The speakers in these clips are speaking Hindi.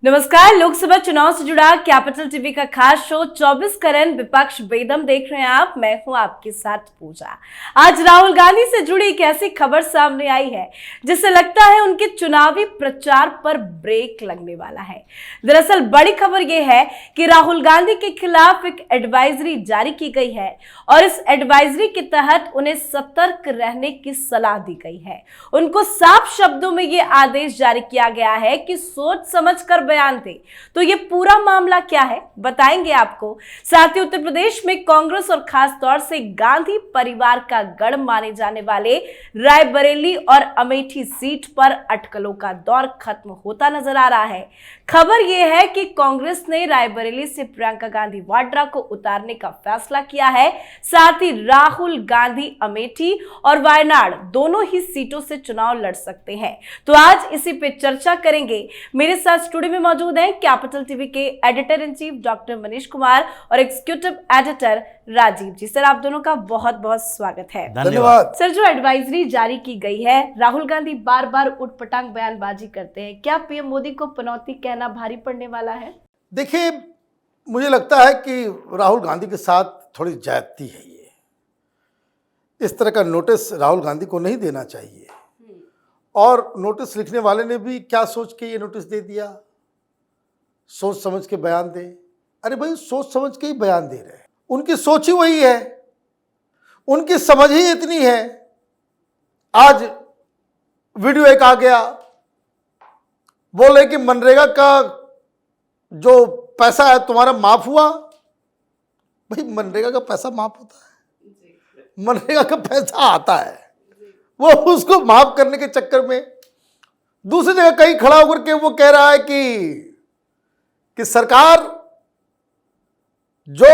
नमस्कार। लोकसभा चुनाव से जुड़ा कैपिटल टीवी का खास शो 24 करन विपक्ष बेदम देख रहे हैं आप। मैं हूं आपके साथ पूजा। आज राहुल गांधी से जुड़ी एक ऐसी खबर सामने आई है जिससे लगता है उनके चुनावी प्रचार पर ब्रेक लगने वाला है। दरअसल बड़ी खबर यह है कि राहुल गांधी के खिलाफ एक एडवाइजरी जारी की गई है और इस एडवाइजरी के तहत उन्हें सतर्क रहने की सलाह दी गई है। उनको साफ शब्दों में यह आदेश जारी किया गया है कि सोच समझकर बयान दे। तो ये पूरा मामला क्या है बताएंगे आपको। साथ ही उत्तर प्रदेश में कांग्रेस और खास तौर से गांधी परिवार का गढ़ माने जाने वाले रायबरेली और अमेठी सीट पर अटकलों का दौर खत्म होता नजर आ रहा है। खबर यह है कि कांग्रेस ने रायबरेली से प्रियंका गांधी वाड्रा को उतारने का फैसला किया है। साथ ही राहुल गांधी अमेठी और वायनाड दोनों ही सीटों से चुनाव लड़ सकते हैं। तो आज इसी पे चर्चा करेंगे। मेरे साथ स्टूडियो में मौजूद हैं कैपिटल टीवी के editor in chief doctor Manish Kumar और एग्जीक्यूटिव एडिटर राजीव जी। सर, आप दोनों का बहुत बहुत स्वागत है। धन्यवाद। सर, जो एडवाइजरी जारी की गई है, राहुल गांधी बार बार उठपटांग बयानबाजी करते हैं, क्या पीएम मोदी को पनौती कहना भारी पड़ने वाला है? देखिए, मुझे लगता है कि राहुल गांधी के साथ थोड़ी ज्यादती है। ये इस तरह का नोटिस राहुल गांधी को नहीं देना चाहिए। और नोटिस लिखने वाले ने भी क्या सोच के ये नोटिस दे दिया, सोच समझ के बयान दे। अरे भाई, सोच समझ के ही बयान दे रहे हैं। उनकी सोच ही वही है, उनकी समझ ही इतनी है। आज वीडियो एक आ गया, बोले कि मनरेगा का जो पैसा है तुम्हारा माफ हुआ। भाई, मनरेगा का पैसा माफ होता है? मनरेगा का पैसा आता है, वो उसको माफ करने के चक्कर में दूसरी जगह कहीं खड़ा होकर के वो कह रहा है कि सरकार जो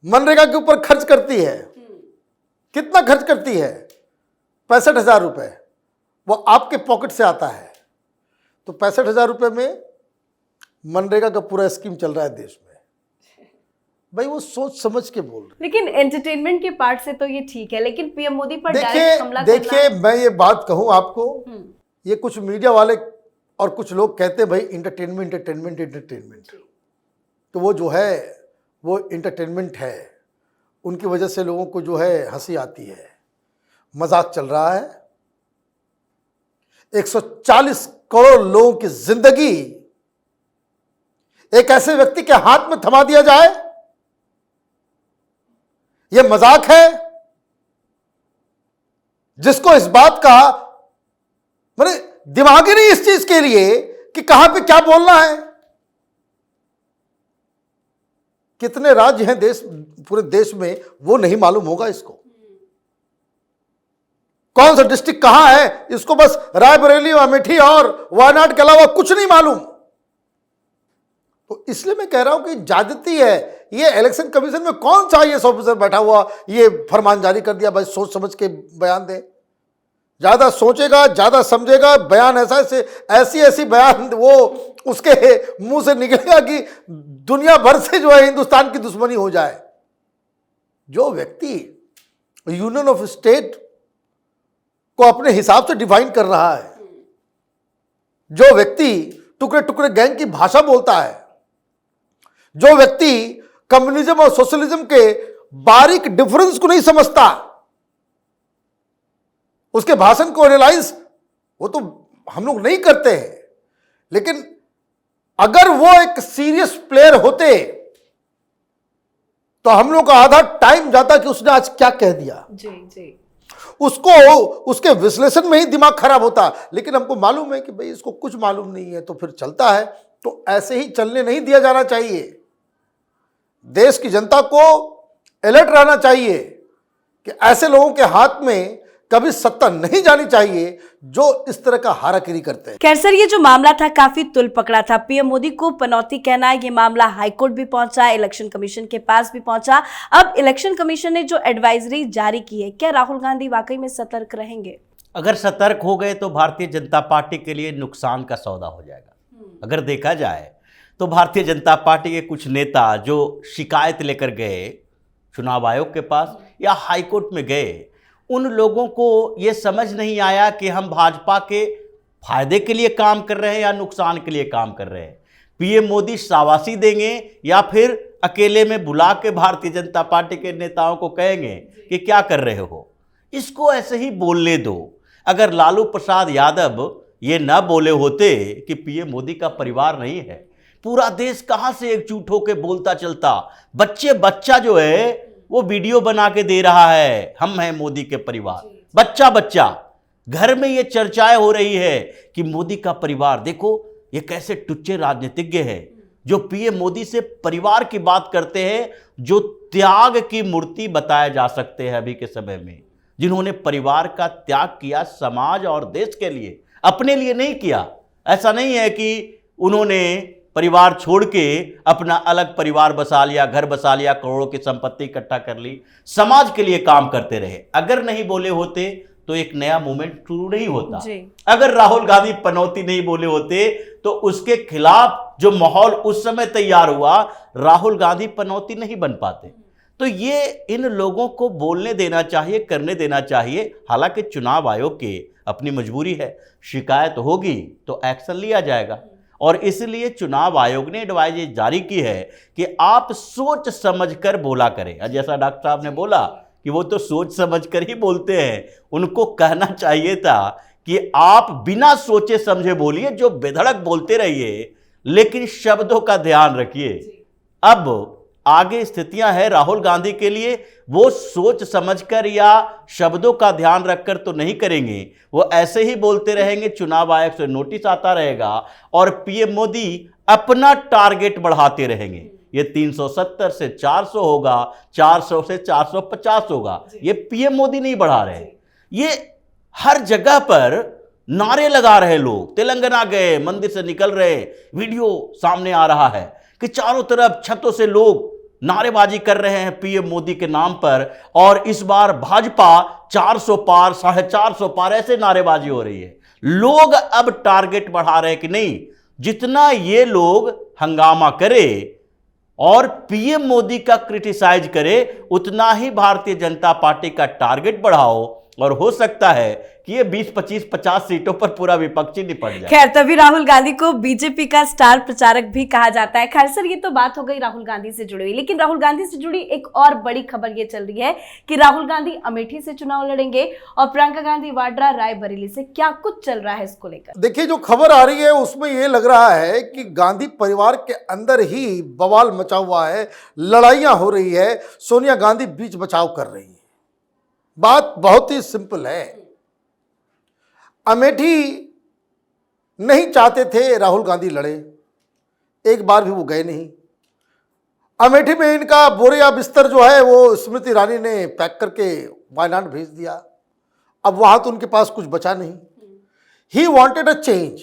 मनरेगा के ऊपर खर्च करती है, कितना खर्च करती है? 65,000 रुपये, वो आपके पॉकेट से आता है। तो 65,000 रुपये में मनरेगा का पूरा स्कीम चल रहा है देश में। भाई, वो सोच समझ के बोल रहे। लेकिन एंटरटेनमेंट के पार्ट से तो ये ठीक है, लेकिन पीएम मोदी पर डायरेक्ट हमला देखिए, मैं ये बात कहूं आपको, ये कुछ मीडिया वाले और कुछ लोग कहते हैं भाई इंटरटेनमेंट, तो वो जो है वो इंटरटेनमेंट है। उनकी वजह से लोगों को जो है हंसी आती है, मजाक चल रहा है। 140 करोड़ लोगों की जिंदगी एक ऐसे व्यक्ति के हाथ में थमा दिया जाए, यह मजाक है? जिसको इस बात का माने दिमाग ही नहीं इस चीज के लिए कि कहां पे क्या बोलना है। कितने राज्य हैं पूरे देश में, वो नहीं मालूम होगा इसको। कौन सा डिस्ट्रिक्ट कहां है, इसको बस रायबरेली, अमेठी और वायनाड के अलावा कुछ नहीं मालूम। तो इसलिए मैं कह रहा हूं कि ज्यादती है। ये इलेक्शन कमीशन में कौन सा आईएएस ऑफिसर बैठा हुआ ये फरमान जारी कर दिया भाई सोच समझ के बयान दे। ज्यादा सोचेगा, ज्यादा समझेगा, बयान ऐसी बयान वो उसके मुंह से निकलेगा कि दुनिया भर से जो है हिंदुस्तान की दुश्मनी हो जाए। जो व्यक्ति यूनियन ऑफ स्टेट को अपने हिसाब से डिफाइन कर रहा है, जो व्यक्ति टुकड़े टुकड़े गैंग की भाषा बोलता है, जो व्यक्ति कम्युनिज्म और सोशलिज्म के बारीक डिफरेंस को नहीं समझता, उसके भाषण को एनालाइज वो तो हम लोग नहीं करते हैं। लेकिन अगर वो एक सीरियस प्लेयर होते तो हम लोग का आधा टाइम जाता कि उसने आज क्या कह दिया। जी। उसको उसके विश्लेषण में ही दिमाग खराब होता। लेकिन हमको मालूम है कि भाई इसको कुछ मालूम नहीं है, तो फिर चलता है। तो ऐसे ही चलने नहीं दिया जाना चाहिए। देश की जनता को अलर्ट रहना चाहिए कि ऐसे लोगों के हाथ में कभी सत्ता नहीं जानी चाहिए जो इस तरह का हाराकिरी करते हैं। खैर सर, ये जो मामला था काफी तुल पकड़ा था। पीएम मोदी को पनौती कहना है, ये मामला हाईकोर्ट भी पहुंचा, इलेक्शन कमीशन के पास भी पहुंचा। अब इलेक्शन कमीशन ने जो एडवाइजरी जारी की है, क्या राहुल गांधी वाकई में सतर्क रहेंगे? अगर सतर्क हो गए तो भारतीय जनता पार्टी के लिए नुकसान का सौदा हो जाएगा। अगर देखा जाए तो भारतीय जनता पार्टी के कुछ नेता जो शिकायत लेकर गए चुनाव आयोग के पास या हाईकोर्ट में गए, उन लोगों को ये समझ नहीं आया कि हम भाजपा के फायदे के लिए काम कर रहे हैं या नुकसान के लिए काम कर रहे हैं? पीएम मोदी शाबाशी देंगे या फिर अकेले में बुला के भारतीय जनता पार्टी के नेताओं को कहेंगे कि क्या कर रहे हो? इसको ऐसे ही बोलने दो। अगर लालू प्रसाद यादव ये न बोले होते कि पीएम मोदी का परिवार नहीं है, पूरा देश कहां से एकजुट होकर बोलता चलता। बच्चा जो है वो वीडियो बना के दे रहा है, हम हैं मोदी के परिवार। बच्चा घर में ये चर्चाएं हो रही है कि मोदी का परिवार देखो ये कैसे टुच्चे राजनीतिज्ञ है जो पीएम मोदी से परिवार की बात करते हैं, जो त्याग की मूर्ति बताए जा सकते हैं अभी के समय में, जिन्होंने परिवार का त्याग किया समाज और देश के लिए, अपने लिए नहीं किया। ऐसा नहीं है कि उन्होंने परिवार छोड़ के अपना अलग परिवार बसा लिया, घर बसा लिया, करोड़ों की संपत्ति इकट्ठा कर ली, समाज के लिए काम करते रहे। अगर नहीं बोले होते तो एक नया मूवमेंट शुरू नहीं होता। अगर राहुल गांधी पनौती नहीं बोले होते तो उसके खिलाफ जो माहौल उस समय तैयार हुआ, राहुल गांधी पनौती नहीं बन पाते। तो ये इन लोगों को बोलने देना चाहिए, करने देना चाहिए। हालांकि चुनाव आयोग की अपनी मजबूरी है, शिकायत होगी तो एक्शन लिया जाएगा, और इसलिए चुनाव आयोग ने एडवाइजरी जारी की है कि आप सोच समझकर बोला करें। जैसा डॉक्टर साहब ने बोला कि वो तो सोच समझकर ही बोलते हैं, उनको कहना चाहिए था कि आप बिना सोचे समझे बोलिए, जो बेधड़क बोलते रहिए लेकिन शब्दों का ध्यान रखिए। अब आगे स्थितियां हैं राहुल गांधी के लिए, वो सोच समझकर या शब्दों का ध्यान रखकर तो नहीं करेंगे, वो ऐसे ही बोलते रहेंगे। चुनाव आयोग से नोटिस आता रहेगा और पीएम मोदी अपना टारगेट बढ़ाते रहेंगे। ये 370 से 400 होगा, 400 से 450 होगा। ये पीएम मोदी नहीं बढ़ा रहे, ये हर जगह पर नारे लगा रहे लोग। तेलंगाना गए, मंदिर से निकल रहे, वीडियो सामने आ रहा है कि चारों तरफ छतों से लोग नारेबाजी कर रहे हैं पीएम मोदी के नाम पर। और इस बार भाजपा 400 पार, 450 पार, ऐसे नारेबाजी हो रही है। लोग अब टारगेट बढ़ा रहे हैं कि नहीं, जितना ये लोग हंगामा करे और पीएम मोदी का क्रिटिसाइज करे, उतना ही भारतीय जनता पार्टी का टारगेट बढ़ाओ, और हो सकता है कि ये 20, 25, 50 सीटों पर पूरा विपक्षी निपट जाए। खैर, तभी राहुल गांधी को बीजेपी का स्टार प्रचारक भी कहा जाता है। खैर सर, ये तो बात हो गई राहुल गांधी से जुड़ी हुई, लेकिन राहुल गांधी से जुड़ी एक और बड़ी खबर ये चल रही है कि राहुल गांधी अमेठी से चुनाव लड़ेंगे और प्रियंका गांधी वाड्रा रायबरेली से। क्या कुछ चल रहा है इसको लेकर? देखिए, जो खबर आ रही है उसमें ये लग रहा है कि गांधी परिवार के अंदर ही बवाल मचा हुआ है, लड़ाइयां हो रही है, सोनिया गांधी बीच बचाव कर रही है। बात बहुत ही सिंपल है। अमेठी नहीं चाहते थे राहुल गांधी लड़े, एक बार भी वो गए नहीं। अमेठी में इनका बोरिया बिस्तर जो है वो स्मृति ईरानी ने पैक करके वायनाड भेज दिया। अब वहां तो उनके पास कुछ बचा नहीं। He wanted a change.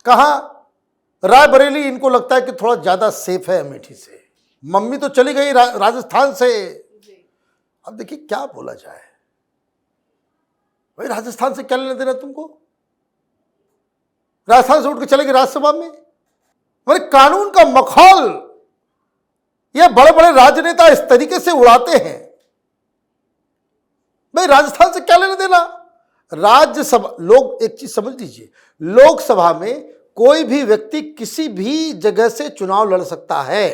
कहाँ? रायबरेली इनको लगता है कि थोड़ा ज़्यादा सेफ है अमेठी से। मम्मी तो चली गई राजस्थान से। अब देखिए क्या बोला जाए भाई, राजस्थान से क्या लेना देना तुमको? राजस्थान से उठ के चलेगी राज्यसभा में? मतलब कानून का मखौल ये बड़े बड़े राजनेता इस तरीके से उड़ाते हैं। भाई राजस्थान से क्या लेना देना? राज्यसभा, लोग एक चीज समझ लीजिए, लोकसभा में कोई भी व्यक्ति किसी भी जगह से चुनाव लड़ सकता है,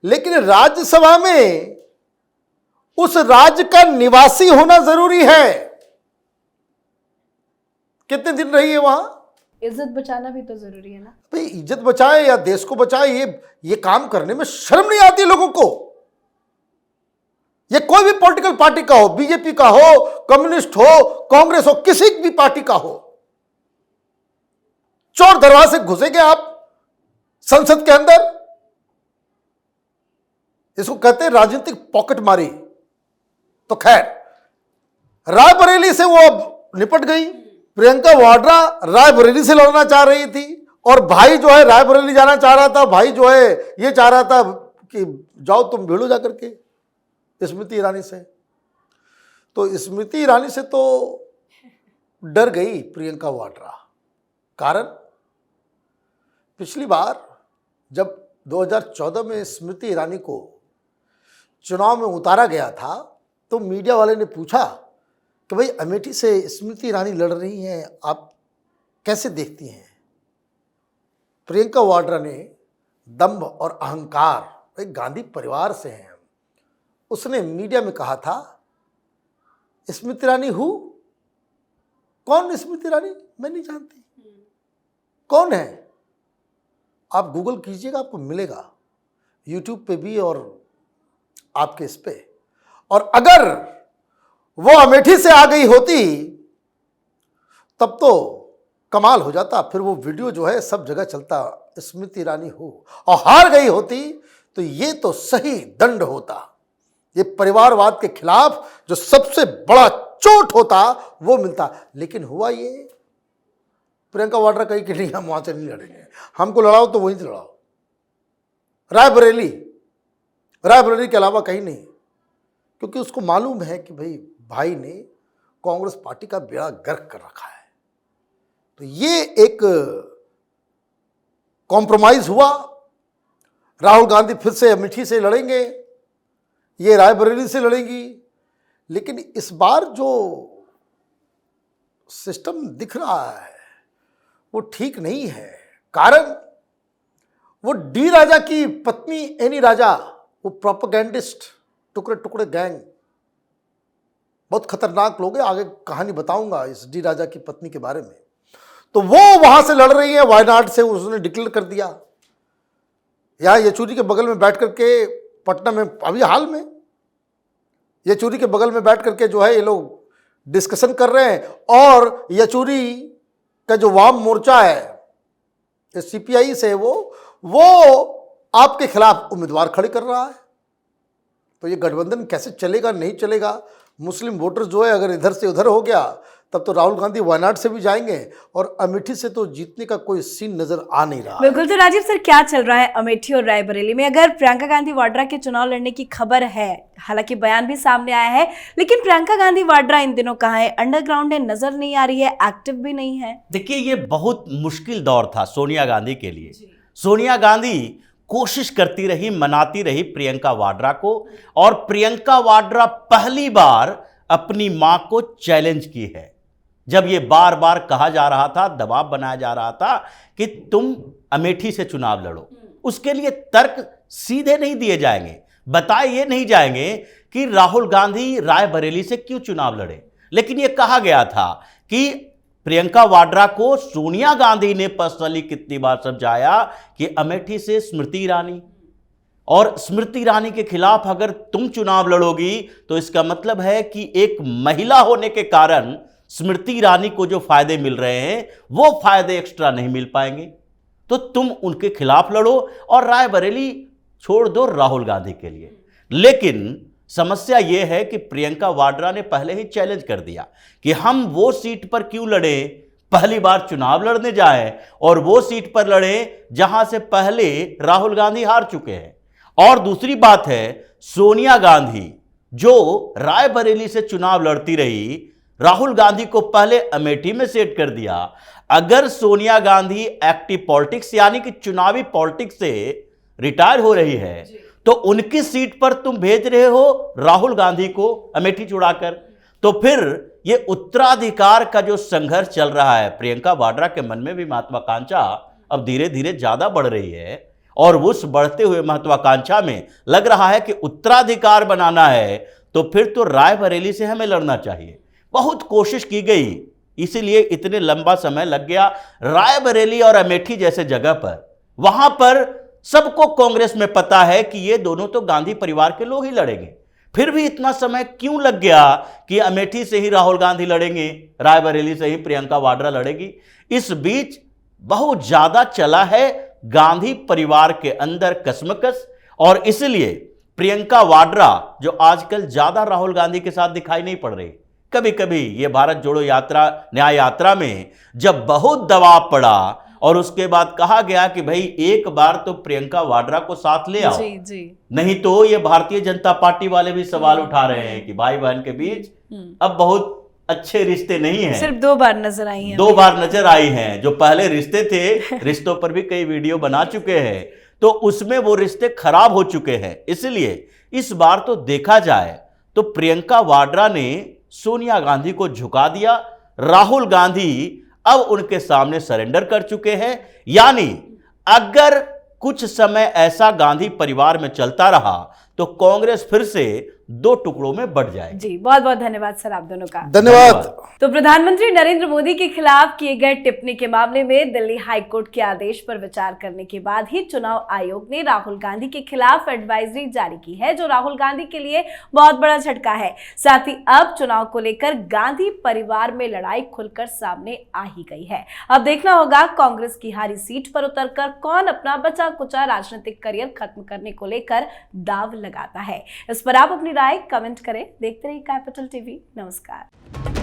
लेकिन राज्यसभा में उस राज्य का निवासी होना जरूरी है। कितने दिन रही है वहां? इज्जत बचाना भी तो जरूरी है ना भाई। इज्जत बचाए या देश को बचाए, ये काम करने में शर्म नहीं आती लोगों को? ये कोई भी पॉलिटिकल पार्टी का हो, बीजेपी का हो, कम्युनिस्ट हो, कांग्रेस हो, किसी भी पार्टी का हो, चोर दरवाजे से घुसेंगे आप संसद के अंदर? इसको कहते हैं राजनीतिक पॉकेट मारी। तो खैर, रायबरेली से वो अब निपट गई। प्रियंका वाड्रा रायबरेली से लड़ना चाह रही थी और भाई जो है रायबरेली जाना चाह रहा था। भाई जो है ये चाह रहा था कि जाओ तुम भिड़ो जाकर के स्मृति ईरानी से। तो स्मृति ईरानी से तो डर गई प्रियंका वाड्रा। कारण, पिछली बार जब 2014 में स्मृति ईरानी को चुनाव में उतारा गया था तो मीडिया वाले ने पूछा कि भाई अमेठी से स्मृति ईरानी लड़ रही हैं, आप कैसे देखती हैं? प्रियंका वाड्रा ने दंभ और अहंकार, भाई गांधी परिवार से हैं हम, उसने मीडिया में कहा था स्मृति ईरानी हूँ। कौन स्मृति ईरानी? मैं नहीं जानती कौन है। आप गूगल कीजिएगा, आपको मिलेगा, यूट्यूब पे भी और आपके इस पे। और अगर वो अमेठी से आ गई होती तब तो कमाल हो जाता, फिर वो वीडियो जो है सब जगह चलता, स्मृति ईरानी हो। और हार गई होती तो ये तो सही दंड होता, ये परिवारवाद के खिलाफ जो सबसे बड़ा चोट होता वो मिलता। लेकिन हुआ ये, प्रियंका वाड्रा कही कि नहीं हम वहां से नहीं लड़ेंगे, हमको लड़ाओ तो वहीं से लड़ाओ, रायबरेली के अलावा कहीं नहीं। क्योंकि उसको मालूम है कि भाई ने कांग्रेस पार्टी का बेड़ा गर्क कर रखा है। तो ये एक कॉम्प्रोमाइज हुआ। राहुल गांधी फिर से अमेठी से लड़ेंगे, ये रायबरेली से लड़ेंगी। लेकिन इस बार जो सिस्टम दिख रहा है वो ठीक नहीं है। कारण वो डी राजा की पत्नी एनी राजा, वो प्रोपेगेंडिस्ट, टुकड़े टुकड़े गैंग, बहुत खतरनाक लोग हैं। आगे कहानी बताऊंगा इस डी राजा की पत्नी के बारे में। तो वो वहां से लड़ रही है, वायनाड से उसने डिक्लेयर कर दिया। यहां येचुरी के बगल में बैठ करके, पटना में अभी हाल में येचुरी के बगल में बैठ करके जो है ये लोग डिस्कशन कर रहे हैं। और येचुरी का जो वाम मोर्चा है सीपीआई से, वो आपके खिलाफ उम्मीदवार खड़े कर रहा है। तो ये गठबंधन कैसे चलेगा, नहीं चलेगा? मुस्लिम वोटर जो है अगर इधर से उधर हो गया तब तो राहुल गांधी वायनाड से भी जाएंगे और अमेठी से तो जीतने का कोई सीन नजर आ नहीं रहा। बिल्कुल। तो राजीव सर, क्या चल रहा है अमेठी और रायबरेली में? अगर प्रियंका गांधी वाड्रा के चुनाव लड़ने की खबर है, हालांकि बयान भी सामने आया है, लेकिन प्रियंका गांधी वाड्रा इन दिनों कहाँ है? अंडरग्राउंड है, नजर नहीं आ रही है, एक्टिव भी नहीं है। देखिए, ये बहुत मुश्किल दौर था सोनिया गांधी के लिए। सोनिया गांधी कोशिश करती रही, मनाती रही प्रियंका वाड्रा को, और प्रियंका वाड्रा पहली बार अपनी मां को चैलेंज की है। जब ये बार बार कहा जा रहा था, दबाव बनाया जा रहा था कि तुम अमेठी से चुनाव लड़ो, उसके लिए तर्क सीधे नहीं दिए जाएंगे, बताए ये नहीं जाएंगे कि राहुल गांधी रायबरेली से क्यों चुनाव लड़े। लेकिन ये कहा गया था कि प्रियंका वाड्रा को सोनिया गांधी ने पर्सनली कितनी बार समझाया कि अमेठी से स्मृति ईरानी, और स्मृति ईरानी के खिलाफ अगर तुम चुनाव लड़ोगी तो इसका मतलब है कि एक महिला होने के कारण स्मृति ईरानी को जो फायदे मिल रहे हैं वो फायदे एक्स्ट्रा नहीं मिल पाएंगे, तो तुम उनके खिलाफ लड़ो और रायबरेली छोड़ दो राहुल गांधी के लिए। लेकिन समस्या यह है कि प्रियंका वाड्रा ने पहले ही चैलेंज कर दिया कि हम वो सीट पर क्यों लड़े, पहली बार चुनाव लड़ने जाएं और वो सीट पर लड़े जहां से पहले राहुल गांधी हार चुके हैं। और दूसरी बात है, सोनिया गांधी जो रायबरेली से चुनाव लड़ती रही, राहुल गांधी को पहले अमेठी में सेट कर दिया। अगर सोनिया गांधी एक्टिव पॉलिटिक्स यानी कि चुनावी पॉलिटिक्स से रिटायर हो रही है तो उनकी सीट पर तुम भेज रहे हो राहुल गांधी को अमेठी छुड़ाकर, तो फिर ये उत्तराधिकार का जो संघर्ष चल रहा है, प्रियंका वाड्रा के मन में भी महत्वाकांक्षा अब धीरे धीरे ज्यादा बढ़ रही है। और उस बढ़ते हुए महत्वाकांक्षा में लग रहा है कि उत्तराधिकार बनाना है तो फिर तो रायबरेली से हमें लड़ना चाहिए। बहुत कोशिश की गई, इसीलिए इतने लंबा समय लग गया। रायबरेली और अमेठी जैसे जगह पर, वहां पर सबको कांग्रेस में पता है कि ये दोनों तो गांधी परिवार के लोग ही लड़ेंगे, फिर भी इतना समय क्यों लग गया कि अमेठी से ही राहुल गांधी लड़ेंगे, रायबरेली से ही प्रियंका वाड्रा लड़ेगी। इस बीच बहुत ज्यादा चला है गांधी परिवार के अंदर कसमकस, और इसलिए प्रियंका वाड्रा जो आजकल ज्यादा राहुल गांधी के साथ दिखाई नहीं पड़ रही, कभी कभी ये भारत जोड़ो यात्रा, न्याय यात्रा में जब बहुत दबाव पड़ा और उसके बाद कहा गया कि भाई एक बार तो प्रियंका वाड्रा को साथ ले आओ, जी। नहीं तो ये भारतीय जनता पार्टी वाले भी सवाल उठा रहे हैं कि भाई बहन के बीच अब बहुत अच्छे रिश्ते नहीं हैं। सिर्फ 2 बार नजर आई हैं, 2 बार नजर आई हैं। जो पहले रिश्ते थे, रिश्तों पर भी कई वीडियो बना चुके हैं, तो उसमें वो रिश्ते खराब हो चुके हैं। इसलिए इस बार तो देखा जाए तो प्रियंका वाड्रा ने सोनिया गांधी को झुका दिया। राहुल गांधी अब उनके सामने सरेंडर कर चुके हैं। यानी अगर कुछ समय ऐसा गांधी परिवार में चलता रहा तो कांग्रेस फिर से दो टुकड़ों में बढ़ जाएगी। जी, बहुत बहुत धन्यवाद सर आप दोनों का। धन्यवाद। तो प्रधानमंत्री नरेंद्र मोदी के खिलाफ किए गए टिप्पणी के मामले में दिल्ली हाईकोर्ट के आदेश पर विचार करने के बाद ही चुनाव आयोग ने राहुल गांधी के खिलाफ एडवाइजरी जारी की है, जो राहुल गांधी के लिए बहुत बड़ा झटका है। साथ ही अब चुनाव को लेकर गांधी परिवार में लड़ाई खुलकर सामने आ ही गई है। अब देखना होगा कांग्रेस की हारी सीट पर उतरकर कौन अपना बचा कुचा राजनीतिक करियर खत्म करने को लेकर दाव लगाता है। इस पर आप अपनी राय कमेंट करें। देखते रहिए कैपिटल टीवी। नमस्कार।